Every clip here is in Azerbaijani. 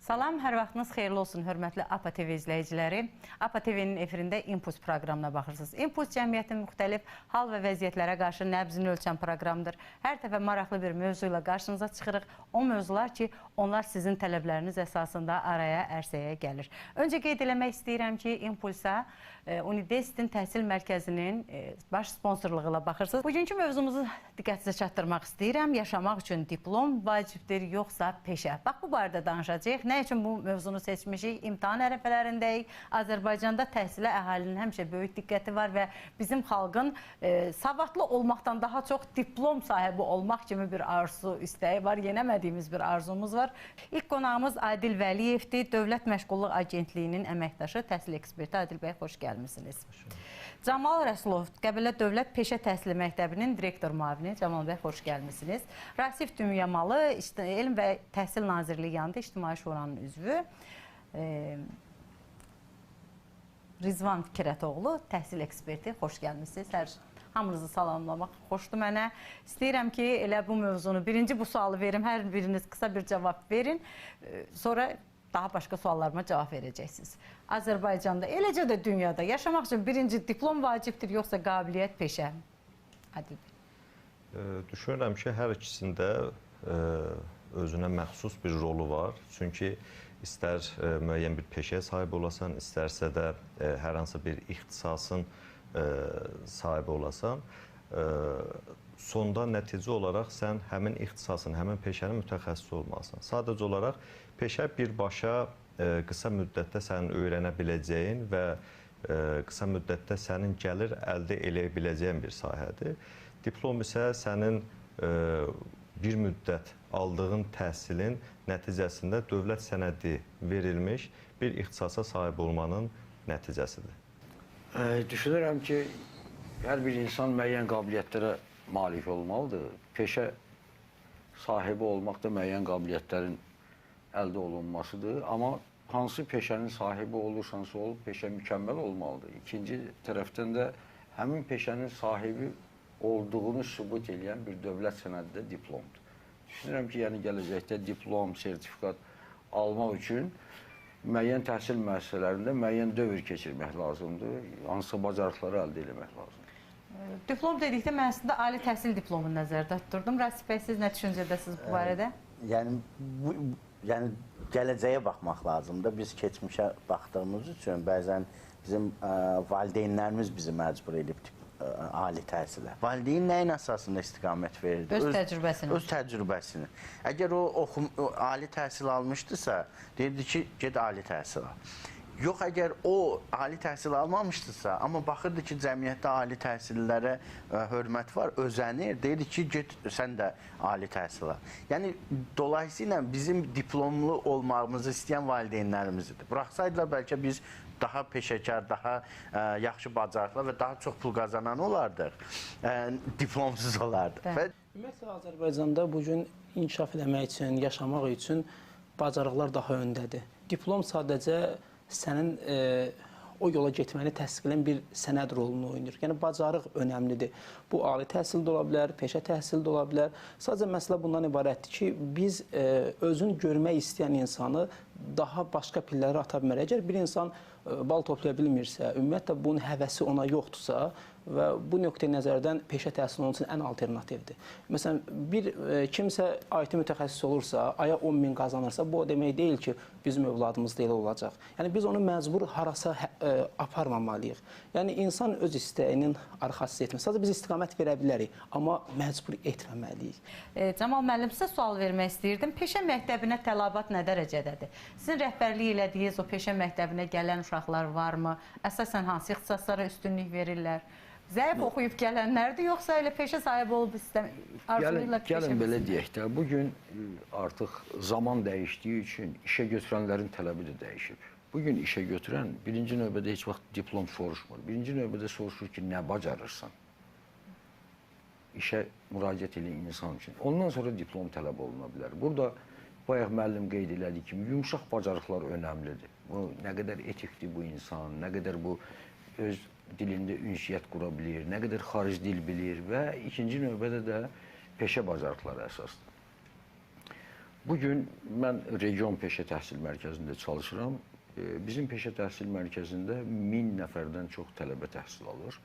Salam, hər vaxtınız xeyirli olsun, hörmətli APA TV izləyiciləri. APA TV-nin efirində İmpuls proqramına baxırsınız. İmpuls cəmiyyətin müxtəlif hal və vəziyyətlərə qarşı nəbzini ölçən proqramdır. Hər dəfə maraqlı bir mövzu ilə qarşınıza çıxırıq. O mövzular ki, onlar sizin tələbləriniz əsasında araya, ərsəyə gəlir. Öncə qeyd eləmək istəyirəm ki, İmpulsa Unidestin Təhsil Mərkəzinin baş sponsorluğu ilə baxırsınız. Bugünkü mövzumuzu diqqətinizə çatdırmaq istəyirəm. Yaşamaq üçün diplom vacibdir, yoxsa peşə? Bax, bu barədə danışacağıq. Nə üçün bu mövzunu seçmişik? İmtahan ərəfələrindəyik. Azərbaycanda təhsilə əhalinin həmişə böyük diqqəti var və bizim xalqın savadlı olmaqdan daha çox diplom sahibi olmaq kimi bir arzu, istəyi var. Yenəmədiyimiz bir arzumuz var. İlk qonağımız Adil Vəliyevdir. Dövlət Məşğulluq Agentliyinin əməkdaşı, təhsil eksperti. Adil bəy, xoş gəlmişsiniz. Camal Rəsulov, Qəbələ Dövlət Peşə Təhsili Məktəbinin direktor müavini. Camal bəy, xoş gəlmişsiniz. Rasif Dünyamalı, Elm və Təhsil Nazirliyi yanında İctimai Şuranın üzvü. Rizvan Fikrətoğlu, təhsil eksperti. Xoş gəlmişsiniz. Hamınızı salamlamaq xoşdur mənə. İstəyirəm ki, elə bu mövzunu, birinci bu sualı verim, hər biriniz qısa bir cavab verin. Sonra daha başqa suallarıma cavab verəcəksiniz. Azərbaycanda, eləcə də dünyada yaşamaq üçün birinci diplom vacibdir, yoxsa qabiliyyət, peşə? Adil bəy. Düşünürəm ki, hər ikisində özünə məxsus bir rolu var. Çünki istər müəyyən bir peşəyə sahib olasan, istərsə də hər hansı bir ixtisasın sahibi olasan, sonda nəticə olaraq sən həmin ixtisasın, həmin peşənin mütəxəssisi olmalısan. Sadəcə olaraq peşə birbaşa qısa müddətdə sənin öyrənə biləcəyin və qısa müddətdə sənin gəlir əldə eləyə biləcəyin bir sahədir. Diplom isə sənin bir müddət aldığın təhsilin nəticəsində dövlət sənədi verilmiş bir ixtisasa sahib olmanın nəticəsidir. Düşünürəm ki, hər bir insan müəyyən qabiliyyətlərə malik olmalıdır. Peşə sahibi olmaq da müəyyən qabiliyyətlərin əldə olunmasıdır. Amma hansı peşənin sahibi olursansa ol, peşə mükəmməl olmalıdır. İkinci tərəfdən də həmin peşənin sahibi olduğunu sübut edən bir dövlət sənədi də diplomdur. Düşünürəm ki, yəni gələcəkdə diplom, sertifikat almaq üçün müəyyən təhsil müəssisələrində müəyyən dövr keçirmək lazımdır. Hansısa bacarıqları əldə etmək lazımdır. Diplom dedikdə mən əslində ali təhsil diplomunu nəzərdə tuturdum. Rasif bəy, siz nə düşüncədəsiniz bu barədə? Yəni gələcəyə baxmaq lazımdır. Biz keçmişə baxdığımız üçün bəzən bizim valideynlərimiz bizi məcbur edib ali təhsilə. Valideyn nəyin əsasında istiqamət verirdi? Öz təcrübəsini. Öz təcrübəsini. Əgər o ali təhsil almışdısa, deyirdi ki, get ali təhsil al. Yox, əgər o ali təhsil almamışdırsa, amma baxırdı ki, cəmiyyətdə ali təhsillərə hörmət var, özənir, deyirdi ki, get sən də ali təhsil al. Yəni, dolayısıyla bizim diplomlu olmağımızı istəyən valideynlərimizdir. Buraxsaydılar, bəlkə biz daha peşəkar, daha yaxşı bacarıqlar və daha çox pul qazanan olardıq, diplomsuz olardıq. Ümumiyyətlə, Azərbaycanda bugün inkişaf eləmək üçün, yaşamaq üçün bacarıqlar daha öndədir. Diplom sadəcə sənin o yola getməni təsdiqləyən bir sənəd rolunu oynayır. Yəni, bacarıq önəmlidir. Bu, ali təhsil də ola bilər, peşə təhsil də ola bilər. Sadəcə məsələ bundan ibarətdir ki, biz özün görmək istəyən insanı daha başqa pilləri ata bilmir. Əgər bir insan bal toplaya bilmirsə, ümumiyyətlə bunun həvəsi ona yoxdursa və bu nöqteyi nəzərdən peşə təhsili onun üçün ən alternativdir. Məsələn, kimsə IT mütəxəssis olursa, aya 10.000 qazanırsa, bu o demək deyil ki, bizim övladımız da elə olacaq. Yəni, biz onu məcbur harasa aparmamalıyıq. Yəni, insan öz istəyinin arxası etmir. Sadəcə biz istiqamət verə bilərik, amma məcbur etməməliyik. Camal müəllim, sizə sual vermək istəyirdim. Peşə məktəbinə tələbat nə dərəcədədir? Sizin rəhbərlik elədiyiniz o peşə məktəbinə gələn uşaqlar varmı? Əsasən hansı ixtisaslara üstünlük verirlər? Zəif oxuyub gələnlərdir, yoxsa elə peşə sahibi olub arzuyla peşə? Gəlin belə deyək də, bugün artıq zaman dəyişdiyi üçün işə götürənlərin tələbi də dəyişib. Bugün işə götürən birinci növbədə heç vaxt diplom soruşmur. Birinci növbədə soruşur ki, nə bacarırsan? İşə müraciət edən insan üçün. Ondan sonra diplom tələb oluna bilər. Burada bayaq müəllim qeyd elədiyi kimi yumşaq bacarıqlar önəmlidir. Nə qədər etikdir bu insan, nə qədər bu öz dilində ünsiyyət qura bilir, nə qədər xarici dil bilir və ikinci növbədə də peşə bacarıqları əsasdır. Bugün mən region peşə təhsil mərkəzində çalışıram. Bizim peşə təhsil mərkəzində 1000 nəfərdən çox tələbə təhsil alır.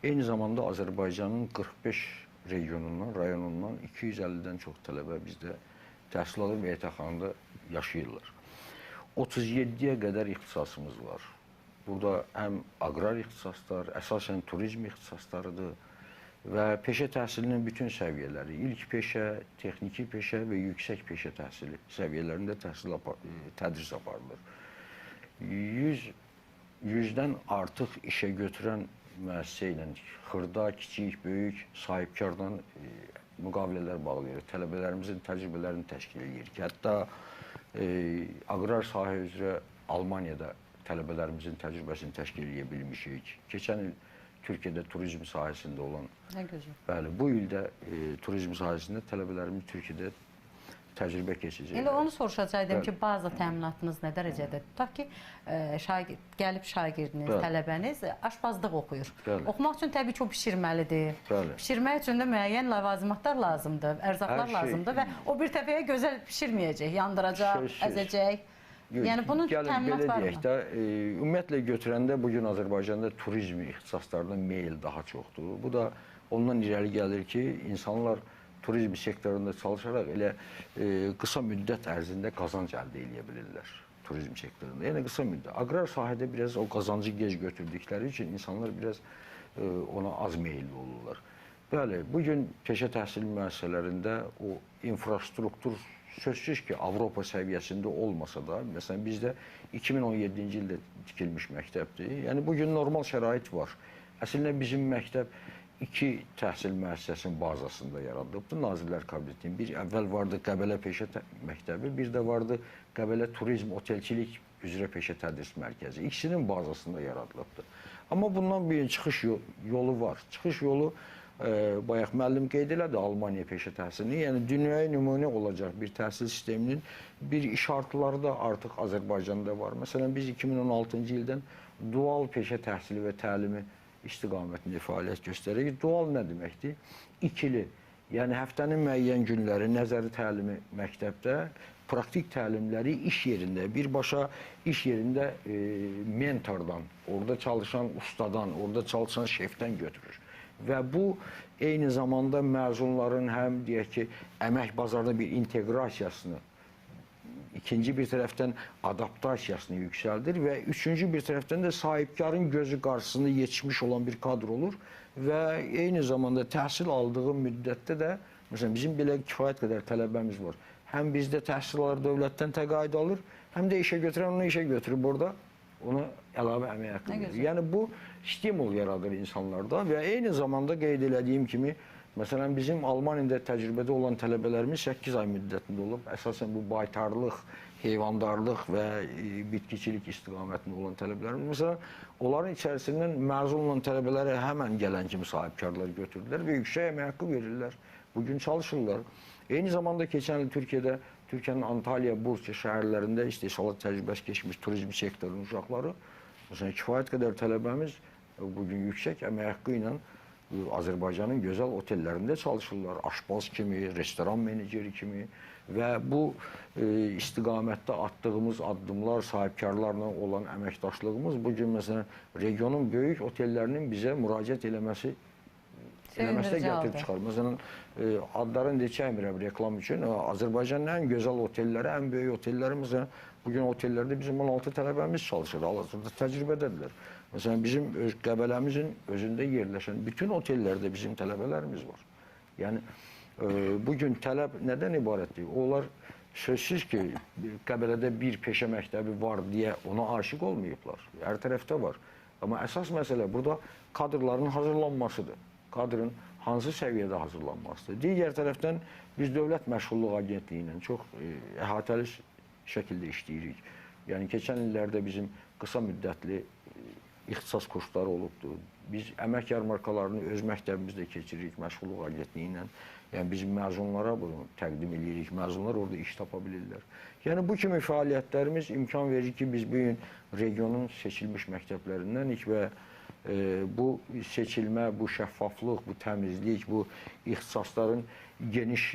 Eyni zamanda Azərbaycanın 45 regionundan, rayonundan 250-dən çox tələbə bizdə təhsil alır və yataqxanada yaşayırlar. 37-yə qədər ixtisasımız var. Burada həm aqrar ixtisaslar, əsasən turizm ixtisaslarıdır və peşə təhsilinin bütün səviyyələri, ilk peşə, texniki peşə və yüksək peşə təhsili səviyyələrində tədris aparılır. 100-dən artıq işə götürən müəssisə ilə xırda, kiçik, böyük, sahibkardan müqavilələr bağlayırıq. Tələbələrimizin təcrübələrini təşkil edirik. Hətta aqrar sahə üzrə Almaniyada tələbələrimizin təcrübəsini təşkil edə bilmişik. Keçən il Türkiyədə turizm sahəsində olan, bəli, bu ildə turizm sahəsində tələbələrimiz Türkiyədə təcrübə keçəcək. Elə onu soruşacaqdım ki, baza təminatınız nə dərəcədə? Tutaq ki, gəlib şagirdiniz, tələbəniz aşpazlıq oxuyur. Oxumaq üçün təbii ki, o bişirməlidir. Bişirmək üçün də müəyyən ləvazimatlar lazımdır, ərzaqlar lazımdır və o bir təfəyə gözəl bişirməyəcək, yandıracaq, əzəcək. Yəni bunun təminat var mı? Ümumiyyətlə götürəndə bugün Azərbaycanda turizm ixtisaslarına meyil daha çoxdur. Bu da ondan irəli gəlir ki, insanlar turizm sektorunda çalışaraq elə qısa müddət ərzində qazanc əldə edə bilirlər turizm sektorunda. Yəni qısa müddət. Aqrar sahədə biraz o qazancı gec götürdükləri üçün insanlar biraz ona az meyilli olurlar. Bəli, bugün peşə təhsil müəssisələrində o infrastruktur sözsüz ki, Avropa səviyyəsində olmasa da, məsələn, bizdə 2017-ci ildə tikilmiş məktəbdir. Yəni, bugün normal şərait var. Əslində, bizim məktəb 2 təhsil müəssisəsinin bazasında yaradılıbdır, Nazirlər Kabinetinin. Bir əvvəl vardı Qəbələ Peşə Məktəbi, bir də vardı Qəbələ Turizm, Otelçilik üzrə peşə tədris mərkəzi. İkisinin bazasında yaradılıbdır. Amma bundan bir çıxış yolu var. Çıxış yolu bayaq müəllim qeyd elədi Almaniya peşə təhsilini, yəni dünyaya nümunə olacaq bir təhsil sisteminin bir işartları da artıq Azərbaycanda var. Məsələn, biz 2016-cı ildən dual peşə təhsili və təlimi istiqamətində fəaliyyət göstəririk. Dual nə deməkdir? İkili, yəni həftənin müəyyən günləri nəzəri təlimi məktəbdə, praktik təlimləri iş yerində, birbaşa iş yerində mentordan, orada çalışan ustadan, orada çalışan şefdən götürür. Və bu eyni zamanda məzunların həm deyək ki, əmək bazarında bir inteqrasiyasını, ikinci bir tərəfdən adaptasiyasını yüksəldir və üçüncü bir tərəfdən də sahibkarın gözü qarşısında yetişmiş olan bir kadr olur və eyni zamanda təhsil aldığı müddətdə də, məsələn, bizim belə kifayət qədər tələbəmiz var. Həm bizdə təhsil alır, dövlətdən təqaüd alır, həm də işə götürən onu işə götürüb orada, ona əlavə əmək haqqı verir. Yəni, bu stimul yaradır insanlarda və eyni zamanda qeyd elədiyim kimi, məsələn, bizim Almaniyada təcrübədə olan tələbələrimiz 8 ay müddətində olub. Əsasən bu baytarlıq, heyvandarlıq və bitkiçilik istiqamətində olan tələbələrimiz. Məsələn, onların içərisindən məzun olan tələbələri həmən gələn kimi sahibkarlar götürdülər və yüksək əmək haqqı verirlər. Bugün çalışırlar. Eyni zamanda keçən il Türkiyədə, Türkiyənin Antalya, Bursa şəhərlərində istehsalat təcrübəsi keçmiş turizm sektorunun uşaqları, məsələn, kifayət qədər tələbəmiz bugün yüksək əmək haqqı ilə Azərbaycanın gözəl otellərində çalışırlar. Aşpaz kimi, restoran meneceri kimi və bu istiqamətdə atdığımız addımlar, sahibkarlarla olan əməkdaşlığımız bugün məsələn regionun böyük otellərinin bizə müraciət eləməsi gətirib çıxar. Məsələn, adlarını deçəmirəm reklam üçün. Azərbaycanın ən gözəl otelləri, ən böyük otelləri, məsələn, bugün otellərdə bizim 16 tələbəmiz çalışır, hal-hazırda təcrübədədirlər. Məsələn, bizim Qəbələmizin özündə yerləşən bütün otellərdə bizim tələbələrimiz var. Yəni, bugün tələb nədən ibarətdir? Onlar sözsüz ki, Qəbələdə bir peşə məktəbi var deyə ona aşiq olmayıblar. Hər tərəfdə var. Amma əsas məsələ burada kadrların hazırlanmasıdır. Kadrın hansı səviyyədə hazırlanmasıdır. Digər tərəfdən biz Dövlət Məşğulluq Agentliyi ilə çox əhatəli şəkildə işləyirik. Yəni, keçən illərdə bizim qısa müddətli ixtisas kursları olubdur. Biz əmək yarmarkalarını öz məktəbimizdə keçiririk Məşğulluq Agentliyi ilə. Yəni, biz məzunlara bunu təqdim edirik. Məzunlar orada iş tapa bilirlər. Yəni, bu kimi fəaliyyətlərimiz imkan verir ki, biz bugün regionun seçilmiş məktəblərindənik və bu seçilmə, bu şəffaflıq, bu təmizlik, bu ixtisasların geniş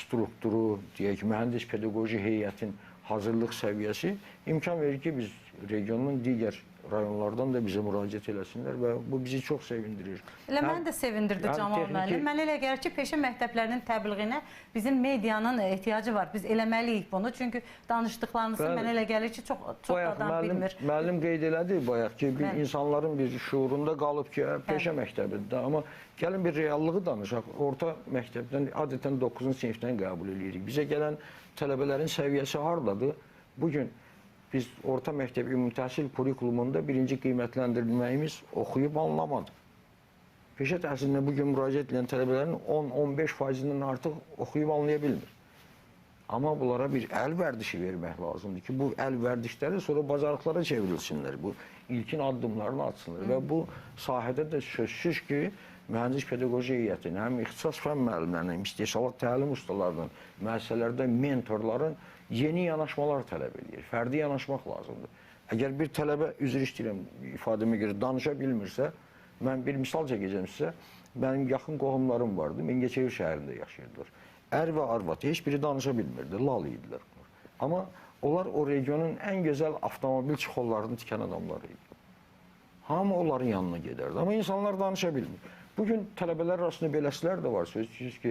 strukturu, deyək ki, mühəndis pedaqoji heyətin hazırlıq səviyyəsi imkan verir ki, biz regionun digər rayonlardan da bizə müraciət eləsinlər və bu bizi çox sevindirir. Elə məni də sevindirdi Camal müəllim. Mən elə gəlir ki, peşə məktəblərinin təbliğinə bizim medianın ehtiyacı var. Biz eləməliyik bunu. Çünki danışdıqlarınızı mən elə gəlir ki, çox adam bilmir. Müəllim qeyd elədi bayaq ki, insanların bir şuurunda qalıb ki, peşə məktəbidir. Amma gəlin bir reallığı danışaq. Orta məktəbdən adətən 9-cu sinifdən qəbul edirik. Bizə gələn tələbələrin səviyyəsi hardadır? Bugün biz orta məktəb ümumi təhsil kurikulumunda birinci qiymətləndirilməyimiz oxuyub anlamadı. Peşə təhsilinə bugün müraciət edən tələbələrin 10-15%-dən artıq oxuyub anlaya bilmir. Amma bunlara bir əl vərdişi vermək lazımdır ki, bu əl vərdişləri sonra bacarıqlara çevrilsinlər, bu ilkin addımlarını atsınlar və bu sahədə də sözsüz ki, mühəndis pedaqoji heyətin, həm ixtisas fən müəllimlərinin, həm istehsalat təlim ustalarının, müəssisələrdə mentorların yeni yanaşmalar tələb edir. Fərdi yanaşmaq lazımdır. Əgər bir tələbə, üzr istəyirəm ifadəmə görə, danışa bilmirsə, mən bir misal çəkəcəm sizə, mənim yaxın qohumlarım vardı, Mingəçevir şəhərində yaşayırdılar. Ər və arvad, heç biri danışa bilmirdi, lal idilər. Amma onlar o regionun ən gözəl avtomobil çixollarını tikən adamları idi. Hamı onların yanına gedərdi, amma insanlar danışa bilmir. Bugün tələbələr arasında beləsilər də var, sözsüz ki,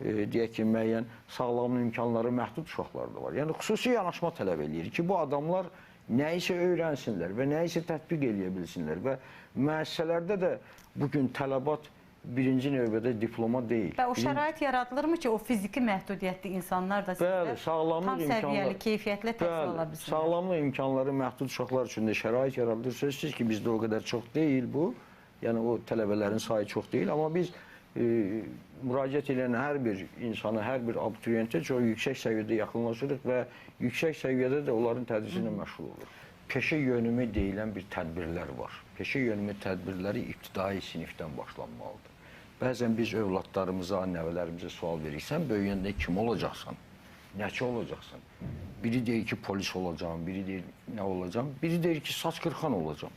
deyək ki, müəyyən sağlamlıq imkanları məhdud uşaqlar da var. Yəni, xüsusi yanaşma tələb edir ki, bu adamlar nəyisə öyrənsinlər və nəyisə tətbiq eləyə bilsinlər və müəssisələrdə də bugün tələbat birinci növbədə diploma deyil. Və o şərait yaradılırmı ki, o fiziki məhdudiyyətli insanlar da sizdə tam səviyyəli, keyfiyyətli təhsil ola bilsinlər? Sağlamlıq imkanları məhdud uşaqlar üçün də şərait yaradılır. Sözsüz ki, bizdə o qədər çox deyil bu. Yəni, o tələbələrin sayı çox deyil. Amma biz müraciət edən hər bir insana, hər bir abituriyentə çox yüksək səviyyədə yaxınlaşırıq və yüksək səviyyədə də onların tədrisinə məşğul olur. Peşə yönümü deyilən bir tədbirlər var. Peşə yönümü tədbirləri ibtidai sinifdən başlanmalıdır. Bəzən biz övladlarımıza, nəvələrimizə sual veririk. Sən böyüyəndə kim olacaqsan? Nəçi olacaqsan? Biri deyir ki, polis olacağım, biri deyir nə olacağım, biri deyir ki, saç qırxan olacağım.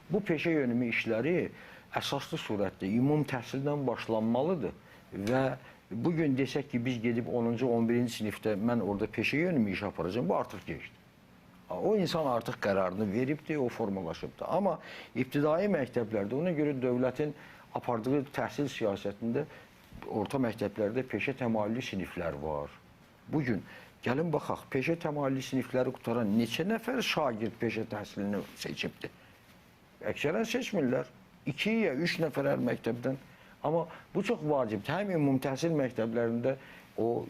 Bu peşə yönümü işləri əsaslı surətdə ümumi təhsildən başlanmalıdır və bugün desək ki, biz gedib 10-cu, 11-ci sinifdə mən orada peşə yönümü iş aparacağım, bu artıq geçdi. O insan artıq qərarını veribdir, o formalaşıbdır. Amma ibtidai məktəblərdə, ona görə dövlətin apardığı təhsil siyasətində orta məktəblərdə peşə təmayüllü siniflər var. Bugün gəlin baxaq, peşə təmayüllü sinifləri qutaran neçə nəfər şagird peşə təhsilini seçibdir? Əksərən seçmirlər. 2 ya 3 nəfər hər məktəbdən. Amma bu çox vacibdir. Həm ümumi təhsil məktəblərində o,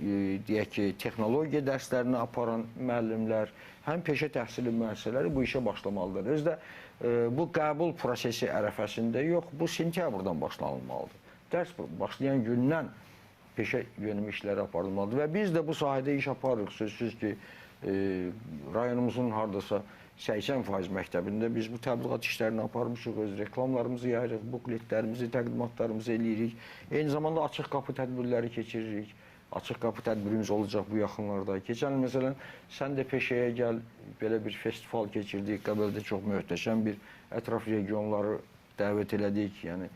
deyək ki, texnologiya dərslərini aparan müəllimlər, həm peşə təhsili müəssisələri bu işə başlamalıdır. Özdə bu qəbul prosesi ərəfəsində yox, bu sentyabrdan başlanılmalıdır. Dərs başlayan gündən peşə yönümü işləri aparılmalıdır və biz də bu sahədə iş aparırıq. Sözsüz ki, rayonumuzun hardasa 80% məktəbində biz bu təbliğat işlərini aparmışıq, öz reklamlarımızı yayırıq, bukletlərimizi, təqdimatlarımızı eləyirik. Eyni zamanda açıq qapı tədbirləri keçiririk. Açıq qapı tədbirimiz olacaq bu yaxınlarda. Keçən il, məsələn, sən də peşəyə gəl, belə bir festival keçirdik. Qəbələdə çox möhtəşəm bir ətraf regionları dəvət elədik. Yəni,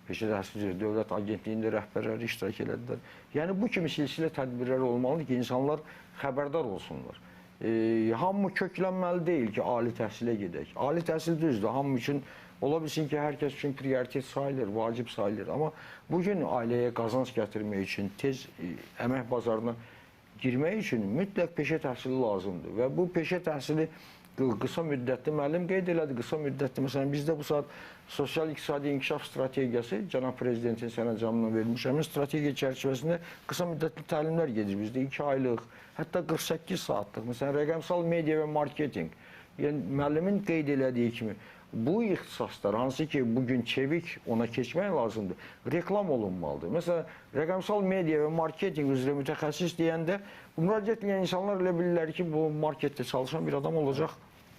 Peşə Təhsil Dövlət Agentliyində rəhbərləri iştirak elədilər. Yəni, bu kimi silsilə tədbirlər olmalıdır ki, insanlar xəbərdar olsunlar. Hamı köklənməli deyil ki, ali təhsilə gedək. Ali təhsil düzdür, hamı üçün ola bilsin ki, hər kəs üçün prioritet sayılır, vacib sayılır. Amma bugün ailəyə qazanc gətirmək üçün, tez əmək bazarına girmək üçün mütləq peşə təhsili lazımdır. Və bu peşə təhsili qısa müddətli, müəllim qeyd elədi, qısa müddətli. Məsələn, bizdə bu saat sosial-iqtisadi inkişaf strategiyası Cənab Prezidentin sərəncamına verilmiş. Həmin strategiya çərçivəsində qısa müddətli təlimlər gedir bizdə. 2 aylıq, hətta 48 saatlıq. Məsələn, rəqəmsal media və marketinq. Yəni, müəllimin qeyd elədiyi kimi, bu ixtisaslar, hansı ki, bugün çevik ona keçmək lazımdır, reklam olunmalıdır. Məsələn, rəqəmsal media və marketinq üzrə mütəxəssis deyəndə, müraciət edən insanlar elə bilirlər ki, bu marketdə çalışan bir adam olacaq.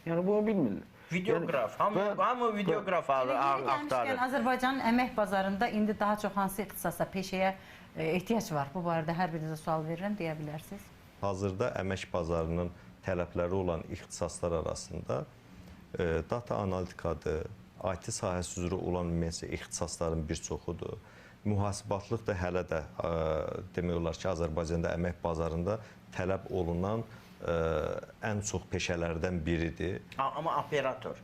Yəni, bunu bilmirlər. Videoqraf, hamı videoqraf axtarır. Azərbaycanın əmək bazarında indi daha çox hansı ixtisasa, peşəyə ehtiyac var? Bu barədə hər birinizə sual verirəm, deyə bilərsiniz. Hazırda əmək bazarının tələbləri olan ixtisaslar arasında data analitikadır, IT sahəsi üzrə olan ümumiyyətlə ixtisasların bir çoxudur. mühasibatlıq da hələ də demək olar ki, Azərbaycanda əmək bazarında tələb olunan ən çox peşələrdən biridir. Amma operator,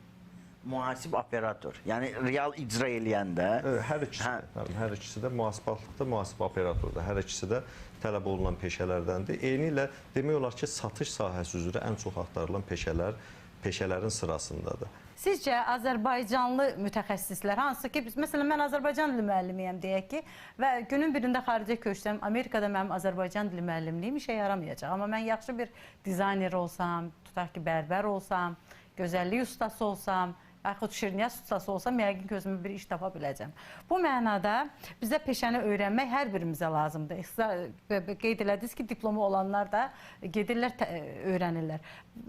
mühasib operator, yəni real icra eləyəndə hər ikisi də mühasibatlıqda, mühasib operatorda, hər ikisi də tələb olunan peşələrdəndir. Eyni ilə demək olar ki, satış sahəsi üzrə ən çox axtarılan peşələrin sırasındadır. Sizcə Azərbaycanlı mütəxəssislər, hansı ki, məsələn, mən Azərbaycan dili müəllimiyəm deyək ki, və günün birində xaricə köçsəm, Amerikada mənim Azərbaycan dili müəllimliyim işə yaramayacaq. Amma mən yaxşı bir dizayner olsam, tutaq ki, bərbər olsam, gözəllik ustası olsam, yaxud şirniyyat ustası olsam, yəqin ki, özümə bir iş tapa biləcəm. Bu mənada bizə peşəni öyrənmək hər birimizə lazımdır. Qeyd elədiniz ki, diplomu olanlar da gedirlər, öyrənirlər.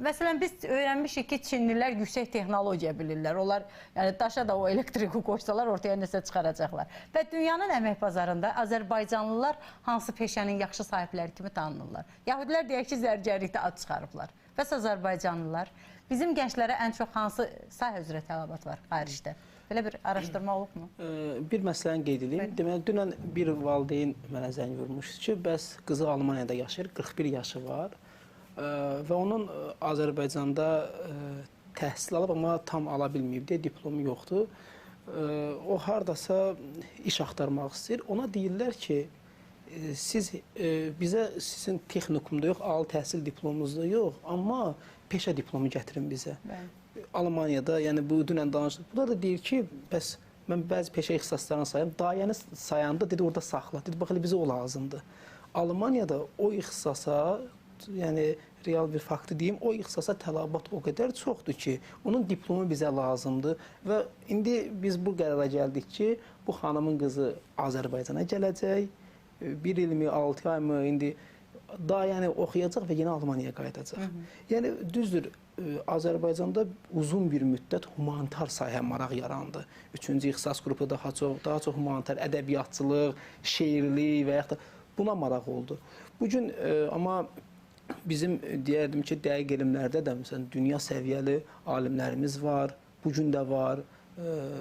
Məsələn, biz öyrənmişik ki, Çinlilər yüksək texnologiya bilirlər. Onlar daşa da o elektriki qoşsalar, ortaya nəsə çıxaracaqlar. Və dünyanın əmək bazarında Azərbaycanlılar hansı peşənin yaxşı sahibləri kimi tanınırlar. Yahudilər deyək ki, zərgərlikdə ad çıxarıblar. Bəs Azərbaycanlılar, bizim gənclərə ən çox hansı sahə üzrə tələbat var xaricdə? Belə bir araşdırma olubmu? Bir məsələni qeyd edeyim. Deməli, dünən bir valideyn mənə zəng vurmuşdu ki, bəs qızı Almaniyada yaşayır, 41 yaşı var və onun Azərbaycanda təhsil alıb, amma tam ala bilməyib deyə diplomu yoxdur. O hardasa iş axtarmaq istəyir. Ona deyirlər ki, siz bizə sizin texnikumda yox, ali təhsil diplomunuzda yox, amma peşə diplomu gətirin bizə. Almaniyada, yəni bu dünən danışdıq. Burada da deyir ki, bəs mən bəzi peşə ixtisaslarını sayım, dayəni sayanda dedi orada saxla. Dedi bax elə bizə o lazımdır. Almaniyada o ixtisasa, yəni real bir faktı deyim, o ixtisasa tələbat o qədər çoxdur ki, onun diplomu bizə lazımdır və indi biz bu qərara gəldik ki, bu xanımın qızı Azərbaycana gələcək. 1 ilmi, 6 aymı indi daha yəni oxuyacaq və yenə Almaniyaya qayıdacaq. Yəni düzdür, Azərbaycanda uzun bir müddət humanitar sahə maraq yarandı. 3-cü ixtisas qrupu daha çox humanitar, ədəbiyyatçılıq, şeirlik və yaxud da buna maraq oldu. Bugün amma bizim deyərdim ki, dəqiq elmlərdə də məsələn dünya səviyyəli alimlərimiz var, bugün də var.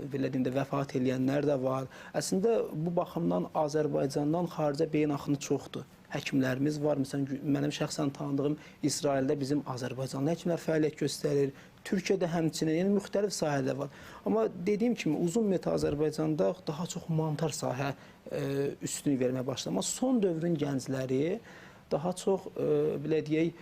Belə deyim də, vəfat eləyənlər də var. Əslində, bu baxımdan Azərbaycandan xaricə beynəlxalq çoxdur. Həkimlərimiz var. Məsələn, mənim şəxsən tanıdığım İsraildə bizim Azərbaycanlı həkimlər fəaliyyət göstərir. Türkiyədə həmçinin, yəni müxtəlif sahələr var. Amma dediyim kimi, uzun müddət Azərbaycanda daha çox humanitar sahə üstünlük verməyə başladı. Amma son dövrün gəncləri daha çox, belə deyək,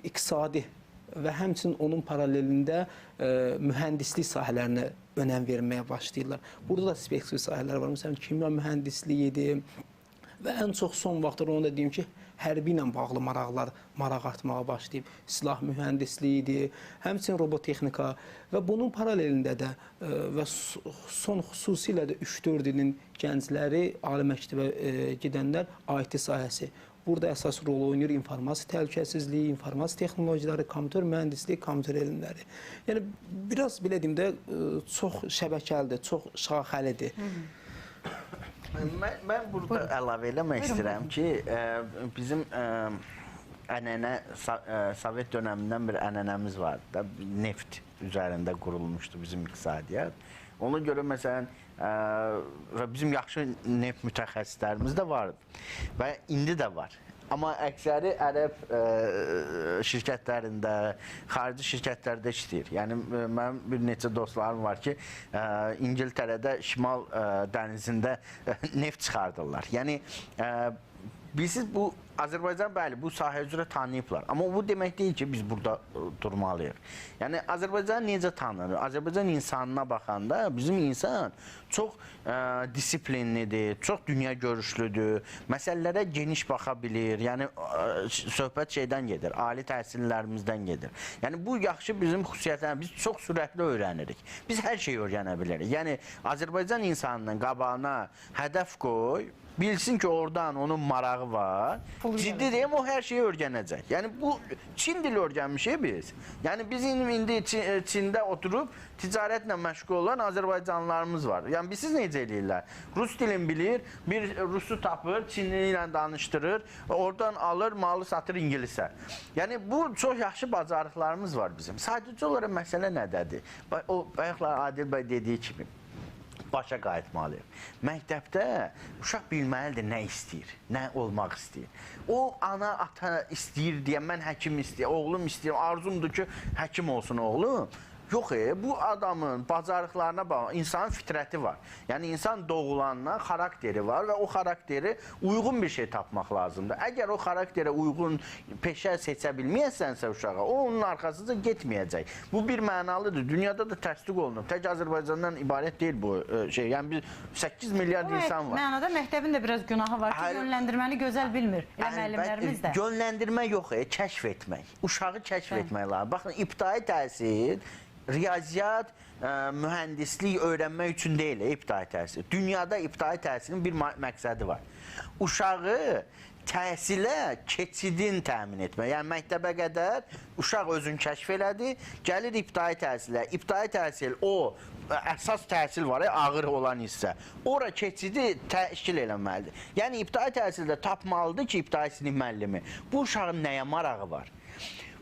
iqtisadi və həmçinin onun paralelində mühəndislik sahələrinə önəm verməyə başlayırlar. Burada da spesifik sahələr var. Məsələn, kimya mühəndisliyidir və ən çox son vaxtlar onu da deyim ki, hərbi ilə bağlı maraq artmağa başlayıb. Silah mühəndisliyidir, həmçinin robotexnika və bunun paralelində də və son xüsusilə də 3-4 ilin gəncləri ali məktəbə gedənlər IT sahəsi. Burada əsas rol oynayır informasiya təhlükəsizliyi, informasiya texnologiyaları, kompüter mühəndisliyi, kompüter elmləri. Yəni, biraz belə deyim də, çox şəbəkəlidir, çox şaxəlidir. Mən burada əlavə eləmək istəyirəm ki, bizim Sovet dönəmindən bir ənənəmiz var da, neft üzərində qurulmuşdu bizim iqtisadiyyat. Ona görə, məsələn, bizim yaxşı neft mütəxəssislərimiz də vardı və indi də var. Amma əksəri ərəb şirkətlərində, xarici şirkətlərdə işləyir. Yəni, mənim bir neçə dostlarım var ki, İngiltərədə Şimal dənizində neft çıxardırlar. Yəni, bilirsiniz, bu Azərbaycan, bəli, bu sahə üzrə tanıyıblar. Amma bu demək deyil ki, biz burada durmalıyıq. Yəni, Azərbaycan necə tanınır? Azərbaycan insanına baxanda bizim insan çox disiplinlidir, çox dünya görüşlüdür, məsələlərə geniş baxa bilir. Yəni, söhbət şeydən gedir, ali təhsillərimizdən gedir. Yəni, bu yaxşı bizim xüsusiyyətlərimiz, biz çox sürətli öyrənirik. Biz hər şeyi öyrənə bilirik. Yəni, Azərbaycan insanının qabağına hədəf qoy, bilsin ki, oradan onun marağı var. Ciddi deyim, o hər şeyi öyrənəcək. Yəni, bu Çin dili öyrənmişik biz. Yəni, bizim indi Çində oturub ticarətlə məşğul olan Azərbaycanlılarımız var. Yəni, biz siz necə eləyirlər? Rus dilini bilir, bir Rusu tapır, Çinli ilə danışdırır, oradan alır, malı satır İngilisə. Yəni, bu çox yaxşı bacarıqlarımız var bizim. Sadəcə olaraq məsələ nədədir? O, bayaqlar Adil bəy dediyi kimi, başa qayıtmalıyıq. Məktəbdə uşaq bilməlidir nə istəyir, nə olmaq istəyir. O ana, ata istəyir deyə mən həkim istəyirəm, oğlum istəyirəm, arzumdur ki, həkim olsun oğlum. Yox, bu adamın bacarıqlarına baxın, insanın fitrəti var. Yəni, insan doğulandan xarakteri var və o xarakteri uyğun bir şey tapmaq lazımdır. Əgər o xarakterə uyğun peşə seçə bilməyəsənsə uşağa, o onun arxasınca getməyəcək. Bu bir mənalıdır. Dünyada da təsdiq olunub. Tək Azərbaycandan ibarət deyil bu şey. Yəni, biz 8 milyard insan var. Mənada məktəbin də biraz günahı var ki, yönləndirməni gözəl bilmir. Elə müəllimlərimiz də. Yönləndirmə yox, kəşf etmək. Uşağı kəşf etmək lazım. Baxın, ibtidai təhsil riyaziyyat, mühəndislik öyrənmək üçün deyil, ibtidai təhsil. Dünyada ibtidai təhsilin bir məqsədi var. Uşağı təhsilə keçidin təmin etmək. Yəni, məktəbə qədər uşaq özünü kəşf elədi, gəlir ibtidai təhsilə. İbtidai təhsil o əsas təhsil var, ağır olan hissə. Ora keçidi təşkil eləməlidir. Yəni, ibtidai təhsildə tapmalıdır ki, ibtidai sinif müəllimi, bu uşağın nəyə marağı var?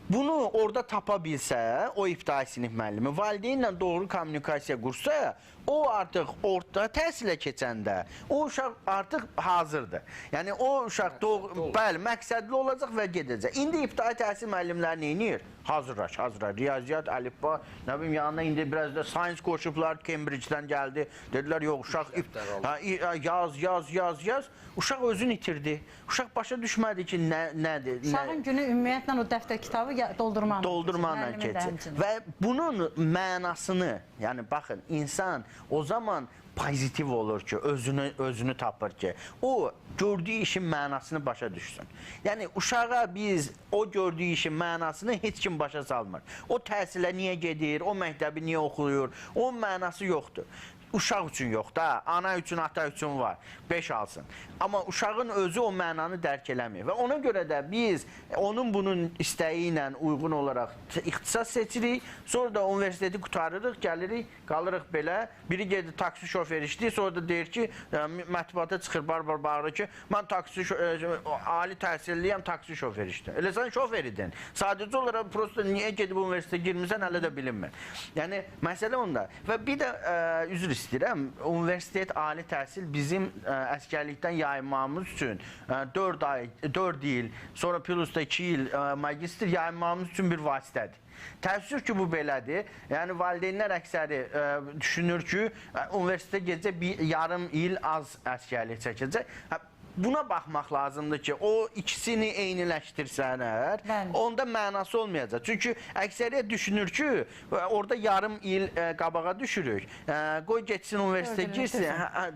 Bunu orada tapa bilsə, o ibtidai sinif müəllimi valideynlə doğru kommunikasiya qursa, o artıq orta təhsilə keçəndə o uşaq artıq hazırdır. Yəni, o uşaq bəli, məqsədli olacaq və gedəcək. İndi ibtidai təhsil müəllimləri nə edir? Hazırlaş, riyaziyyat, əlifba, nə bilim, yanına indi biraz da science qoşublar, Cambridge-dən gəldi. Dedilər, yox, uşaq yaz. Uşaq özünü itirdi. Uşaq başa düşmədi ki, nədir? Uşağın günü ümumiyyətlə o dəftər kitabı doldurmanla keçir. Və bunun mənasını, yəni baxın, insan o zaman pozitiv olur ki, özünü tapır ki, o gördüyü işin mənasını başa düşsün. Yəni, uşağa biz o gördüyü işin mənasını heç kim başa salmır. O təhsilə niyə gedir, o məktəbi niyə oxuyur, onun mənası yoxdur. Uşaq üçün yox da, ana üçün, ata üçün var, 5 alsın. Amma uşağın özü o mənanı dərk eləmir. Və ona görə də biz onun bunun istəyi ilə uyğun olaraq ixtisas seçirik, sonra da universiteti qutarırıq, gəlirik, qalırıq belə. Biri gedir taksi şoför işləyir, sonra da deyir ki, mətbuata çıxır, barbar bağırır ki, mən ali təhsilliyəm, taksi şoför işləyir. Elə sən şoför idin. Sadəcə olaraq prosto niyə gedib universitetə girmirsən, hələ də bilinmir. Yəni, məsələ onda. Və bir də üzr istəyirəm, universitet, ali təhsil bizim əskərlikdən yayınmamız üçün 4 il, sonra plus da 2 il magistr yayınmamız üçün bir vasitədir. Təəssüf ki, bu belədir. Yəni, valideynlər əksəri düşünür ki, universitetə gedəcək yarım il az əskərlik çəkəcək. Buna baxmaq lazımdır ki, o ikisini eyniləşdirsənlər, onda mənası olmayacaq. Çünki əksəriyyət düşünür ki, orada yarım il qabağa düşürük. Qoy geçsin universitetə girsin.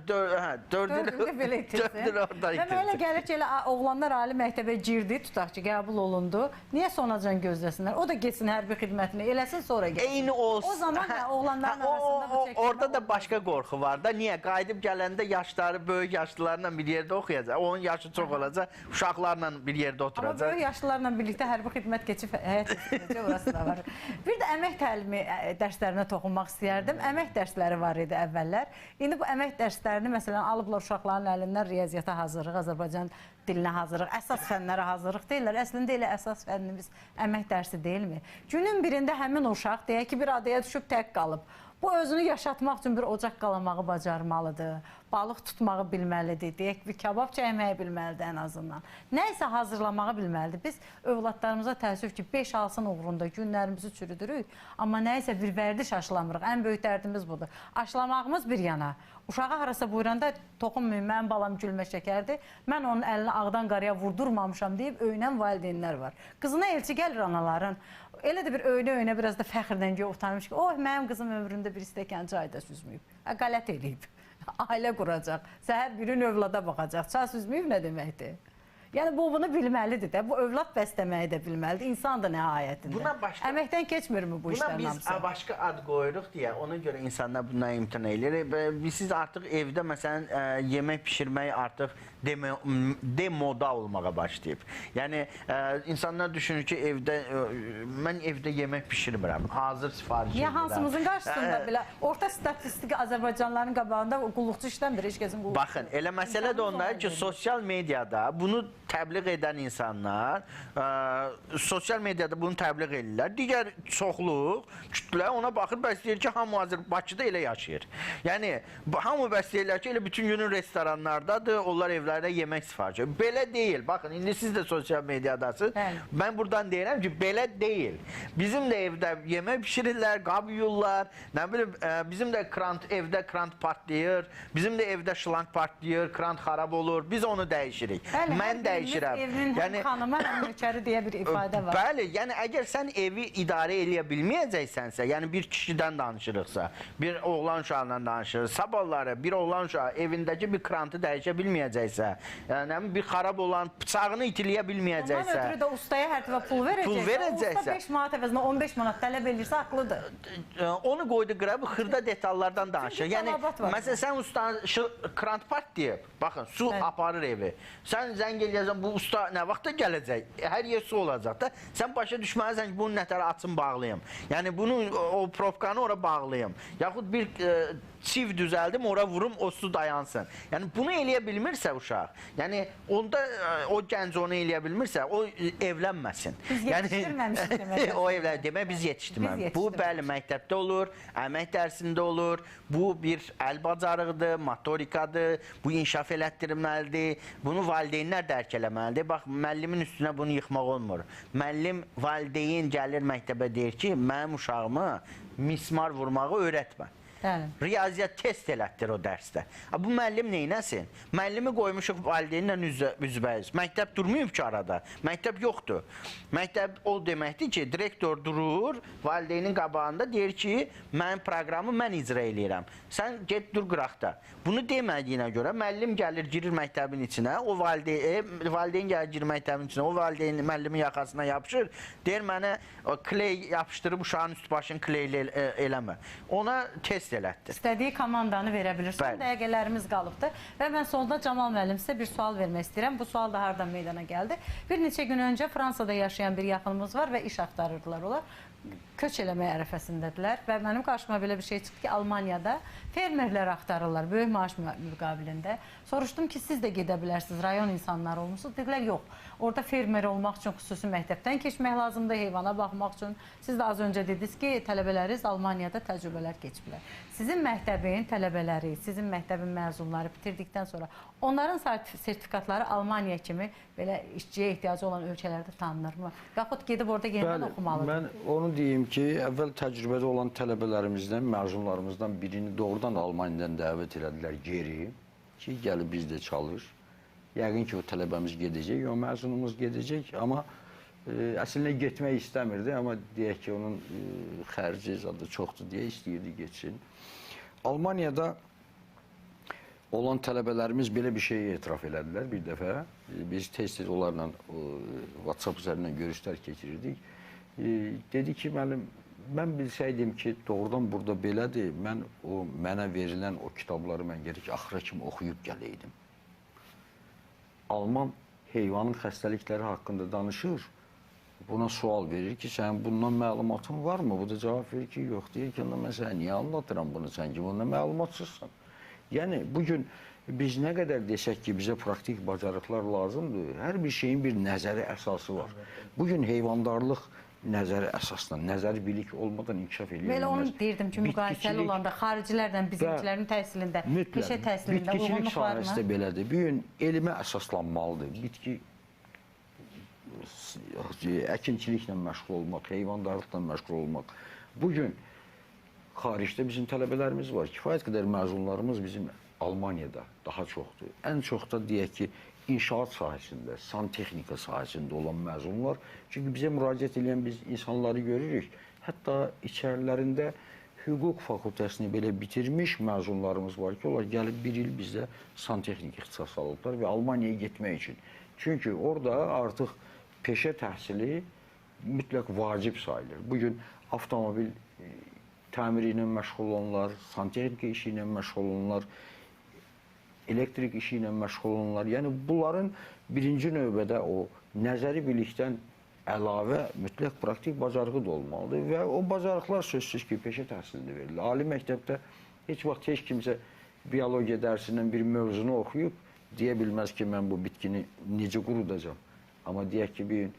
4 il belə itirsin. Və mənə gəlir ki, oğlanlar ali məktəbə girdi, tutaq ki, qəbul olundu. Niyə sonacan gözləsinlər? O da geçsin hərbi xidmətini, eləsin sonra geçsin. Eyni olsun. O zaman oğlanların arasında bu çəkilmə orada da başqa qorxu var da. Niyə? Qayıdıb gələndə yaşları, böyük yaşlılarla bir yerdə oxuyacaq. Onun yaşı çox olacaq, uşaqlarla bir yerdə oturacaq. Amma böyük yaşlılarla birlikdə hərbi xidmət keçib həyat etsinəcək, orası da var. Bir də əmək təlimi dərslərinə toxunmaq istəyərdim. Əmək dərsləri var idi əvvəllər. İndi bu əmək dərslərini, məsələn, alıblar uşaqların əlindən riyaziyyata hazırlıq, Azərbaycan dilinə hazırlıq, əsas fənlərə hazırlıq deyirlər. Əslində elə əsas fənnimiz əmək dərsi deyilmi? Günün birində həmin uşaq, deyək ki, bir adaya düşüb tək qalıb. Bu özünü yaşatmaq üçün bir ocaq qalamağı bacarmalıdır, balıq tutmağı bilməlidir, deyək bir kabab çəkməyi bilməlidir ən azından. Nəysə hazırlamağı bilməlidir. Biz övladlarımıza təəssüf ki, 5 alsın uğrunda günlərimizi çürüdürük, amma nəysə bir vərdiş aşılamırıq. Ən böyük dərdimiz budur. Aşılamağımız bir yana. Uşağı harasa buyuranda toxunmayın, mənim balam gülmə şəkərdir, mən onun əlini ağdan qaraya vurdurmamışam deyib öyünən valideynlər var. Qızına elçi gəlir anaların. Elə də bir öyünə biraz da fəxrdən göyə utanmış ki, mənim qızım ömründə bir stəkan çay da süzməyib. Qələt eləyib. Ailə quracaq. Səhər birin övlada baxacaq. Çay süzməyib nə deməkdir? Yəni, bunu bilməlidir də. Bu, övlad bəstəməyi də bilməlidir. İnsan da nəhayətində. Əməkdən keçmirmi bu işlərin hamısı? Buna biz başqa ad qoyuruq deyə, ona görə insanlar bundan imtina edir. Siz artıq evdə, məsələn, yemək pişirmək artıq demoda olmağa başlayıb. Yəni insanlar düşünür ki, mən evdə yemək bişirmirəm, hazır sifariş edirəm. Niyə hansımızın qarşısında belə orta statistik Azərbaycanlıların qabağında qulluqçu işləmir, heç kəsin qulluqçu. Baxın, elə məsələ də ondadır ki, sosial mediada bunu təbliğ edən insanlar, sosial mediada bunu təbliğ edirlər. Digər çoxluq, kütlə ona baxır, bəs deyir ki, hamı Bakıda elə yaşayır. Yəni, hamı bəs deyirlər ki, elə bütün günün restoranlardadır, onlar evlərdə yemək sifariş edir. Belə deyil. Baxın, indi siz də sosial mediadasınız. Mən buradan deyirəm ki, belə deyil. Bizim də evdə yemək pişirirlər, qab yuyurlar. Nə bilim, bizim də evdə krant partlayır, bizim də evdə şlanq partlayır, krant xarab olur. Biz onu dəyişirik. Mən dəyişirəm. Evinin həm xanımı, həm nökəri deyə bir ifadə var. Bəli, yəni əgər sən evi idarə eləyə bilməyəcəksənsə, yəni bir kişidən danışırıqsa, bir oğlan uşağından danışırıq, sabahları bir oğlan uşağı evindəki bir krantı dəyişə bilməyəcəksə, yəni bir xarab olan bıçağını itiliyə bilməyəcəksə. Ondan ötürü də ustaya hər dəfə pul verəcəksə, usta 5 manat əvəzinə 15 manat tələb edirsə, haqlıdır. Onu qoydu qıra, bu xırda detallardan danışır. Yəni, məsələn, sən ustanın krant partlayıb, baxın, su aparır evi. Sən zəng eləyəcəksən, bu usta nə vaxtda gələcək? Hər yer su olacaq da. Sən başa düşməlisən ki, bunu nətərə açım, bağlayım. Yəni, o probkanı ora bağlayım. Yaxud bir çiv düzəldim, ora vurum, o su dayansın. Yəni, bunu eləyə bilmirsə uşaq, yəni, onda o gənc onu eləyə bilmirsə, o evlənməsin. Biz yetişdirməmişik demək. O evlənməsin. Demək, biz yetişdirməmişik. Bu, bəli, məktəbdə olur, əmək dərsində olur, bu bir əl bacarıqdır, motorikadır, bu inkişaf elətdirilməlidir, bunu valideynlər dərk eləməlidir. Bax, müəllimin üstünə bunu yıxmaq olmur. Müəllim, valideyn gəlir məktəbə deyir ki, mənim uşağıma mismar vurmağı öyrətmə. Riyaziyyat test elətdir o dərsdə. Bu müəllim neynəsin? Müəllimi qoymuşuq valideynlə üzbəyiz. Məktəb durmayıb ki arada. Məktəb yoxdur. Məktəb o deməkdir ki, direktor durur, valideynin qabağında deyir ki, mənim proqramı mən icra eləyirəm. Sən get dur qıraqda. Bunu demədiyinə görə müəllim gəlir, girir məktəbin içinə, o valideyn gəlir, girir məktəbin içinə, o valideyn müəllimin yaxasına yapışır, deyir mənə kley yapışdırıb uşağın üst başını kleyli eləmə. Ona test elətdir. İstədiyi komandanı verə bilir. Son dəqiqələrimiz qalıbdır və mən sonunda Camal müəllim sizə bir sual vermək istəyirəm. Bu sual da hardan meydana gəldi? Bir neçə gün öncə Fransada yaşayan bir yaxınımız var və iş axtarırdılar onlar. Köç eləmək ərəfəsindədirlər və mənim qarşıma belə bir şey çıxdı ki, Almaniyada fermerlər axtarırlar böyük maaş müqabilində. Soruşdum ki, siz də gedə bilərsiniz, rayon insanları olmuşsunuz. Dedilər, yox. Orada fermer olmaq üçün xüsusi məktəbdən keçmək lazımdır, heyvana baxmaq üçün. Siz də az öncə dediniz ki, tələbələriniz Almaniyada təcrübələr keçiblər. Sizin məktəbin tələbələri, sizin məktəbin məzunları bitirdikdən sonra onların sertifikatları Almaniya kimi belə işçiyə ehtiyacı olan ölkələrdə tanınırmı? Yaxud gedib orada yenidən oxumalıdır? Mən onu deyim ki, əvvəl təcrübədə olan tələbələrimizdən, məzunlarımızdan birini doğrudan Almaniyadan dəvət elədilər geri ki, gəlib bizdə çalış. Yəqin ki, o tələbəmiz gedəcək, o məzunumuz gedəcək, amma əslində getmək istəmirdi, amma deyək ki, onun xərci zadı çoxdur deyə istəyirdi geçsin. Almaniyada olan tələbələrimiz belə bir şeyi etiraf elədilər bir dəfə. Biz tez-tez onlarla WhatsApp üzərindən görüşlər keçirirdik. Dedi ki, müəllim, mən bilsəydim ki, doğrudan burada belədir, mən mənə verilən o kitabları mən gerək axıra kimi oxuyub gələydim. Alman heyvanın xəstəlikləri haqqında danışır, buna sual verir ki, sənin bundan məlumatın varmı? Bu da cavab verir ki, yox, deyir ki, mən sənə niyə anlatıram bunu, sən ki, bundan məlumatsızsan. Yəni, bugün biz nə qədər desək ki, bizə praktik bacarıqlar lazımdır, hər bir şeyin bir nəzəri əsası var. Bugün heyvandarlıq nəzəri əsasdan, nəzəri bilik olmadan inkişaf edilməz. Belə onu deyirdim ki, müqayisəli olanda xaricilərdən bizimkilərin təhsilində, peşə təhsilində uyğunluq varmı? Bitkiçilik sahəsi də belədir. Bugün elmə əsaslanmalıdır. Bitki əkinçiliklə məşğul olmaq, heyvandarlıqla məşğul olmaq. Bugün xaricdə bizim tələbələrimiz var. Kifayət qədər məzunlarımız bizim Almaniyada daha çoxdur. Ən çox da deyək ki, inşaat sahəsində, santexnika sahəsində olan məzunlar. Çünki bizə müraciət edən biz insanları görürük. Hətta içərilərində hüquq fakültəsini belə bitirmiş məzunlarımız var ki, onlar gəlib bir il bizdə santexnik ixtisas alıblar və Almaniyaya getmək üçün. Çünki orada artıq peşə təhsili mütləq vacib sayılır. Bugün avtomobil təmiri ilə məşğul olanlar, santexnika işi ilə məşğul olanlar, elektrik işi ilə məşğul olanlar. Yəni bunların birinci növbədə o nəzəri bilikdən əlavə mütləq praktik bacarığı da olmalıdır və o bacarıqlar sözsüz ki, peşə təhsilində verilir. Ali məktəbdə heç vaxt heç kimsə biologiya dərsindən bir mövzunu oxuyub deyə bilməz ki, mən bu bitkini necə qurudacam. Amma deyək ki, bir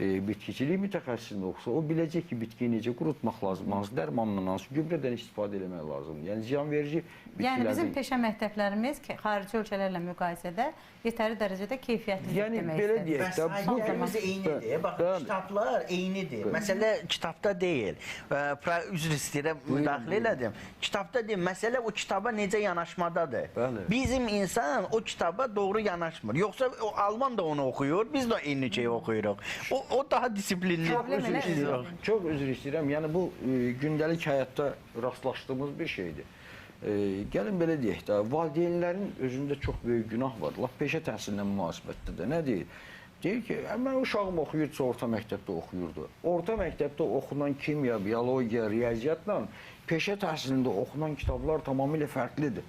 bitkicilik mütəxəssisində oxusa, o biləcək ki, bitkiyi necə qurutmaq lazım, hansı dərmanla, hansı gübrədən istifadə etmək lazımdır. Yəni ziyanverici bitkilərdən... Yəni bizim peşə məktəblərimiz xarici ölkələrlə müqayisədə yetəri dərəcədə keyfiyyətlidir demək belə istədir. deyək də, bu Sahələrimiz eynidir. Baxın, kitablar eynidir. Məsələ kitabda deyil. Üzr istəyirəm, müdaxilə elədim. Kitabda deyil, məsələ o kitaba necə yanaşmadadır. Bizim insan o kitaba doğru yanaşmır. Yoxsa o Alman da onu oxuyur, biz də eyni şeyi oxuyuruq. O daha disiplinli. Çox üzr istəyirəm. Yəni bu gündəlik həyatda rastlaşdığımız bir şeydir. Gəlin belə deyək də, valideynlərin özündə çox böyük günah var. Laf peşə təhsilinə münasibətdə də nə deyir? Deyir ki, mən uşağım oxuyursa orta məktəbdə oxuyurdu. Orta məktəbdə oxunan kimya, biologiya, riyaziyyatla peşə təhsilində oxunan kitablar tamamilə fərqlidir.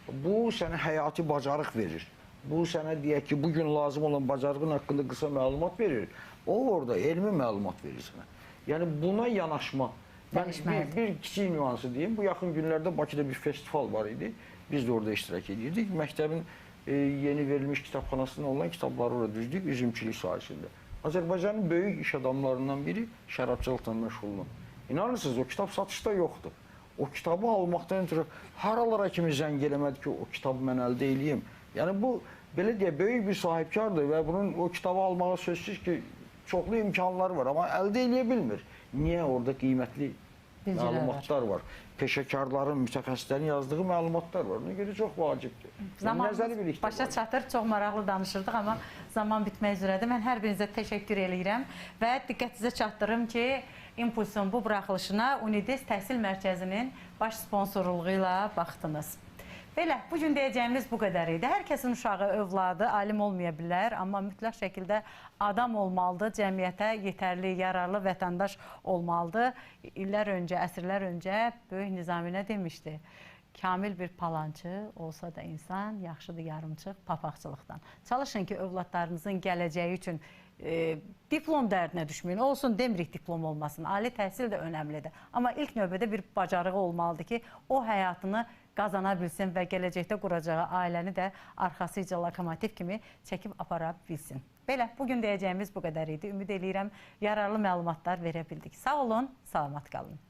Bu sənə həyati bacarıq verir. Bu sənə deyək ki, bugün lazım olan bacarığın haqqında qısa məlumat verir. O orada elmi məlumat verir sənə. Yəni buna yanaşma. Mən bir kiçik nüansı deyim. Bu yaxın günlərdə Bakıda bir festival var idi. Biz də orada iştirak edirdik. Məktəbin yeni verilmiş kitabxanasında olan kitabları orada düzdük üzümçülük sahəsində. Azərbaycanın böyük iş adamlarından biri şərabçılıqla məşğul. İnanırsınız, o kitab satışda yoxdur. O kitabı almaqdan ötürü haralara kimi zəng eləmədi ki, o kitabı mən əldə eləyim. Yəni bu, belə deyə, böyük bir sahibkardır və bunun o kitabı almağa sözsüz ki, çoxlu imkanları var, amma əldə eləyə bilmir. Niyə? Orada qiymətli məlumatlar var. Peşəkarların, mütəxəssislərin yazdığı məlumatlar var. Ona görə çox vacibdir. Zamanımız başa çatır, çox maraqlı danışırdıq, amma zaman bitmək üzrədir. Mən hər birinizə təşəkkür eləyirəm və diqqətinizə çatdırım ki, İmpulsun bu buraxılışına UNIDES Təhsil Mərkəzinin baş sponsorluğu ilə baxdınız. Belə, bugün deyəcəyimiz bu qədər idi. Hər kəsin uşağı, övladı alim olmaya bilər, amma mütləq şəkildə adam olmalıdır, cəmiyyətə yetərli, yararlı vətəndaş olmalıdır. İllər öncə, əsrlər öncə Böyük Nizami nə demişdi? Kamil bir palançı olsa da insan, yaxşıdır yarımçıq papaqçılıqdan. Çalışın ki, övladlarınızın gələcəyi üçün diplom dərdinə düşməyin. Olsun, demirik diplom olmasın. Ali təhsil də önəmlidir. Amma ilk növbədə bir bacarığı olmalıdır ki, o həyatını qazana bilsin və gələcəkdə quracağı ailəni də arxasıca lokomotiv kimi çəkib apara bilsin. Belə, bugün deyəcəyimiz bu qədər idi. Ümid eləyirəm, yararlı məlumatlar verə bildik. Sağ olun, salamat qalın.